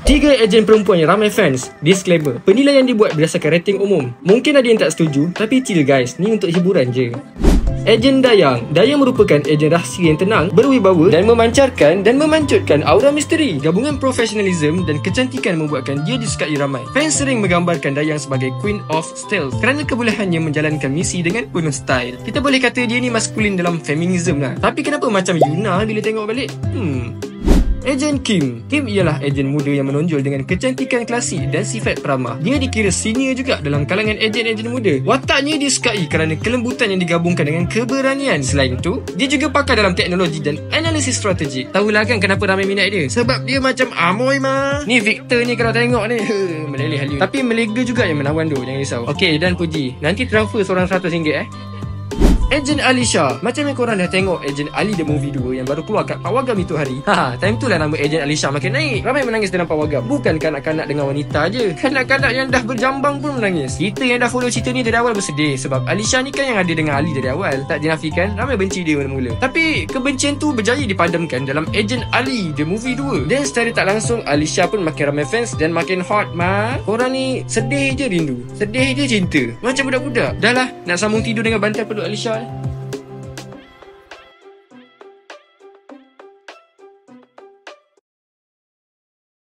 3 ejen perempuan yang ramai fans. Disclaimer, penilaian dibuat berdasarkan rating umum. Mungkin ada yang tak setuju, tapi chill guys, ni untuk hiburan je. Ejen Dayang. Dayang merupakan ejen rahsia yang tenang, berwibawa dan memancarkan dan memancutkan aura misteri. Gabungan profesionalism dan kecantikan membuatkan dia disukai ramai. Fans sering menggambarkan Dayang sebagai Queen of Stealth kerana kebolehannya menjalankan misi dengan penuh style. Kita boleh kata dia ni maskulin dalam feminism lah. Tapi kenapa macam Yuna bila tengok balik? Ejen Kim. Kim ialah ejen muda yang menonjol dengan kecantikan klasik dan sifat peramah. Dia dikira senior juga dalam kalangan ejen-ejen muda. Wataknya disukai kerana kelembutan yang digabungkan dengan keberanian. Selain itu, dia juga pakar dalam teknologi dan analisis strategik. Tahulah kan kenapa ramai minat dia? Sebab dia macam Amoy mah. Ni Victor ni kalau tengok ni meleleh halu. Tapi melega juga yang menawan tu, jangan risau. Okey, dan puji. Nanti transfer seorang RM100 Ejen Alisha. Macam yang korang dah tengok Ejen Ali The Movie 2 yang baru keluar kat Pawagam itu hari. Time tu lah nama Ejen Alisha makin naik. Ramai menangis dalam Pawagam. Bukan kanak-kanak dengan wanita je, kanak-kanak yang dah berjambang pun menangis. Kita yang dah follow cerita ni dari awal bersedih sebab Alisha ni kan yang ada dengan Ali dari awal. Tak dinafikan ramai benci dia mula-mula. Tapi kebencian tu berjaya dipadamkan dalam Ejen Ali The Movie 2. Dan secara tak langsung Alisha pun makin ramai fans dan makin hot mah. Korang ni sedih je rindu, sedih je cinta. Macam budak-budak. Dah lah, nak sambung tidur dengan bantal peluk Alisha.